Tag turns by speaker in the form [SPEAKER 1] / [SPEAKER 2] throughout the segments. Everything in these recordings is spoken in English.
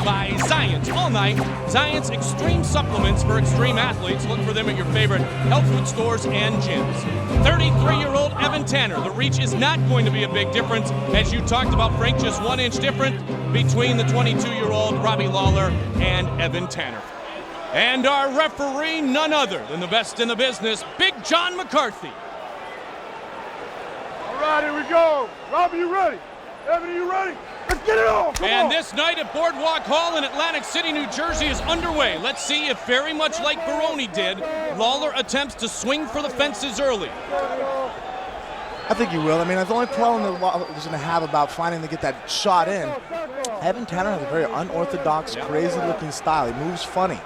[SPEAKER 1] by Zions all night. Zions Extreme Supplements for extreme athletes. Look for them at your favorite health food stores and gyms. 33-year-old Evan Tanner. The reach is not going to be a big difference. As you talked about, Frank, just 1 inch different between the 22-year-old Robbie Lawler and Evan Tanner. And our referee, none other than the best in the business, Big John McCarthy.
[SPEAKER 2] All right, here we go. Robbie, you ready? Evan, you ready? Let's get it on! Come on.
[SPEAKER 1] This night at Boardwalk Hall in Atlantic City, New Jersey is underway. Let's see if, very much like Baroni did, Lawler attempts to swing for the fences early.
[SPEAKER 3] I think he will. I mean, the only problem that Lawler's going to have about finding to get that shot in, Evan Tanner has a very unorthodox, crazy-looking style. He moves funny.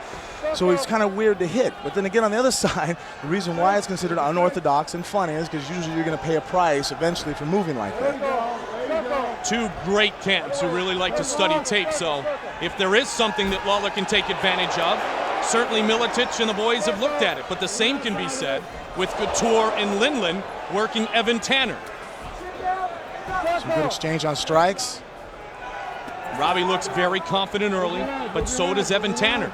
[SPEAKER 3] So it's kind of weird to hit. But then again, on the other side, the reason why it's considered unorthodox and funny is because usually you're going to pay a price eventually for moving like that.
[SPEAKER 1] Two great camps who really like to study tape, so if there is something that Lawler can take advantage of, certainly Miletich and the boys have looked at it. But the same can be said with Couture and Lindland working Evan Tanner.
[SPEAKER 3] Some good exchange on strikes.
[SPEAKER 1] Robbie looks very confident early, but so does Evan Tanner.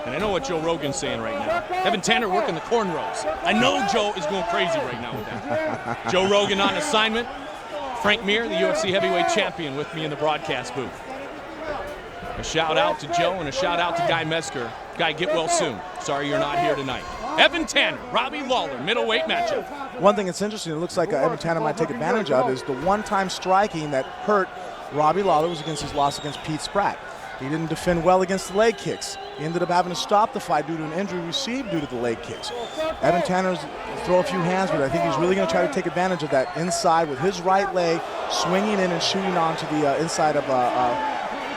[SPEAKER 1] And I know what Joe Rogan's saying right now. Evan Tanner working the cornrows. I know Joe is going crazy right now with that. Joe Rogan on assignment. Frank Mir, the UFC heavyweight champion, with me in the broadcast booth. A shout out to Joe and a shout out to Guy Metzger. Guy, get well soon. Sorry you're not here tonight. Evan Tanner, Robbie Lawler, middleweight matchup.
[SPEAKER 3] One thing that's interesting, it looks like Evan Tanner might take advantage of, is the one-time striking that hurt Robbie Lawler was against his loss against Pete Spratt. He didn't defend well against the leg kicks. He ended up having to stop the fight due to an injury received due to the leg kicks. Evan Tanner's throw a few hands, but I think he's really going to try to take advantage of that inside with his right leg, swinging in and shooting onto the inside of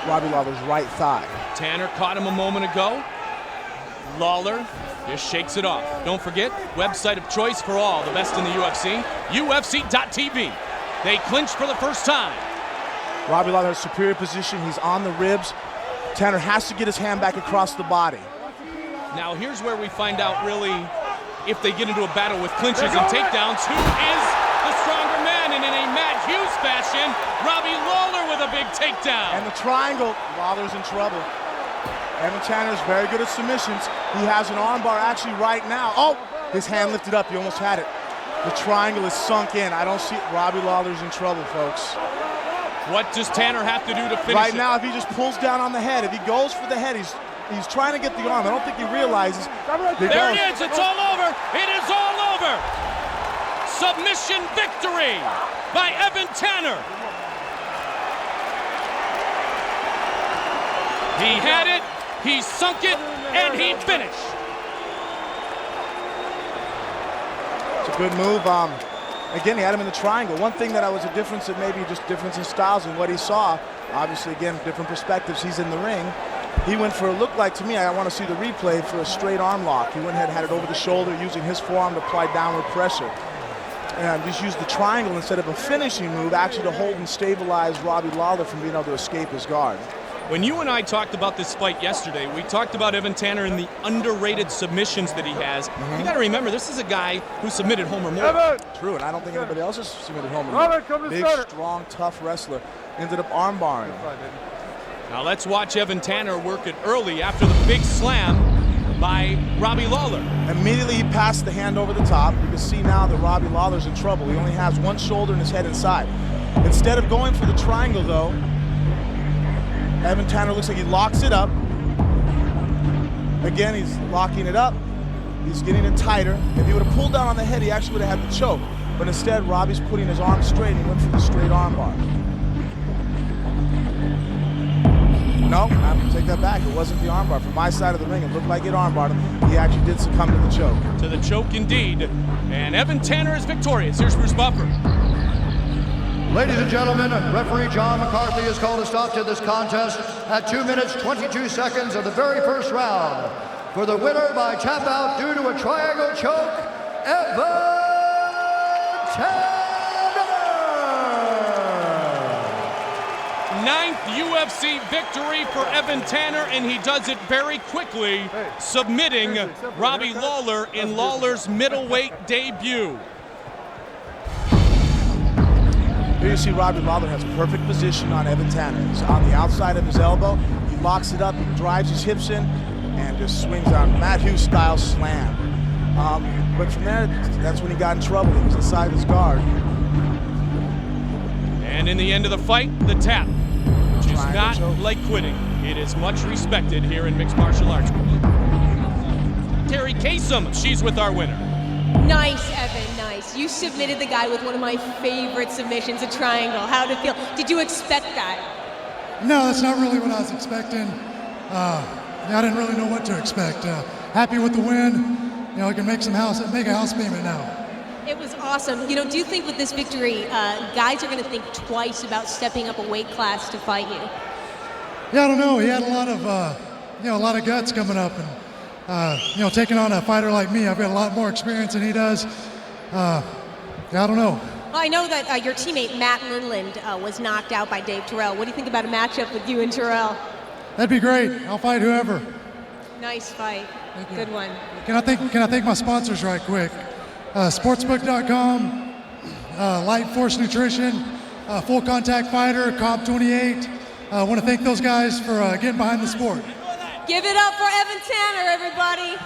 [SPEAKER 3] Robbie Lawler's right thigh.
[SPEAKER 1] Tanner caught him a moment ago. Lawler just shakes it off. Don't forget, website of choice for all, the best in the UFC, UFC.tv. They clinched for the first time.
[SPEAKER 3] Robbie Lawler has superior position. He's on the ribs. Tanner has to get his hand back across the body.
[SPEAKER 1] Now here's where we find out really if they get into a battle with clinches and takedowns, who is the stronger man. And in a Matt Hughes fashion, Robbie Lawler with a big takedown.
[SPEAKER 3] And the triangle, Lawler's in trouble. Evan Tanner's very good at submissions. He has an armbar actually right now. Oh, his hand lifted up, he almost had it. The triangle is sunk in. I don't see it. Robbie Lawler's in trouble, folks.
[SPEAKER 1] What does Tanner have to do to finish
[SPEAKER 3] right now, if he just pulls down on the head, if he goes for the head, he's trying to get the arm. I don't think he realizes.
[SPEAKER 1] There it is. It's all over. It is all over. Submission victory by Evan Tanner. He had it, he sunk it, and he finished.
[SPEAKER 3] It's a good move. Again, he had him in the triangle. One thing that was a difference, that maybe just difference in styles and what he saw. Obviously, again, different perspectives. He's in the ring. He went for, it looked like to me, I want to see the replay, for a straight arm lock. He went ahead, had it over the shoulder, using his forearm to apply downward pressure. And just used the triangle instead of a finishing move, actually to hold and stabilize Robbie Lawler from being able to escape his guard.
[SPEAKER 1] When you and I talked about this fight yesterday, we talked about Evan Tanner and the underrated submissions that he has. You got to remember, this is a guy who submitted Homer Moore.
[SPEAKER 3] True, and I don't think anybody else has submitted Homer Moore. Big, strong, tough wrestler. Ended up armbarring him.
[SPEAKER 1] Now let's watch Evan Tanner work it early after the big slam by Robbie Lawler.
[SPEAKER 3] Immediately he passed the hand over the top. You can see now that Robbie Lawler's in trouble. He only has one shoulder and his head inside. Instead of going for the triangle, though, Evan Tanner looks like he locks it up. Again, he's locking it up. He's getting it tighter. If he would have pulled down on the head, he actually would have had the choke. But instead, Robbie's putting his arm straight, and he went for the straight arm bar. No, I have to take that back. It wasn't the arm bar. From my side of the ring, it looked like it arm barred him. He actually did succumb to the choke.
[SPEAKER 1] To the choke, indeed. And Evan Tanner is victorious. Here's Bruce Buffer.
[SPEAKER 4] Ladies and gentlemen, referee John McCarthy has called a stop to this contest at 2 minutes 22 seconds of the very first round. For the winner by tap out due to a triangle choke, Evan Tanner!
[SPEAKER 1] 9th UFC victory for Evan Tanner, and he does it very quickly, submitting Robbie Lawler in Lawler's middleweight debut.
[SPEAKER 3] He Here you see Robbie Lawler has perfect position on Evan Tanner. He's on the outside of his elbow. He locks it up, he drives his hips in, and just swings on Matt Hughes style slam. But from there, that's when he got in trouble. He was inside his guard.
[SPEAKER 1] And in the end of the fight, the tap, which is not
[SPEAKER 3] choke.
[SPEAKER 1] like quitting. It is much respected here in mixed martial arts. Terry Kasem, she's with our winner.
[SPEAKER 5] Nice, Evan, nice. You submitted the guy with one of my favorite submissions, a triangle. How did it feel? Did you expect that?
[SPEAKER 6] No, that's not really what I was expecting. I didn't really know what to expect. Happy with the win. I can make a house payment now.
[SPEAKER 5] It was awesome. Do you think with this victory, guys are going to think twice about stepping up a weight class to fight you?
[SPEAKER 6] Yeah, I don't know. He had a lot of guts coming up, and taking on a fighter like me, I've got a lot more experience than he does. I don't know.
[SPEAKER 5] Well, I know that your teammate Matt Lindland was knocked out by Dave Terrell. What do you think about a matchup with you and Terrell?
[SPEAKER 6] That'd be great. I'll fight whoever.
[SPEAKER 5] Nice fight. Good one.
[SPEAKER 6] Can I thank my sponsors right quick? Sportsbook.com, Light Force Nutrition, Full Contact Fighter, Comp 28. I want to thank those guys for getting behind the sport.
[SPEAKER 5] Give it up for Evan Tanner, everybody.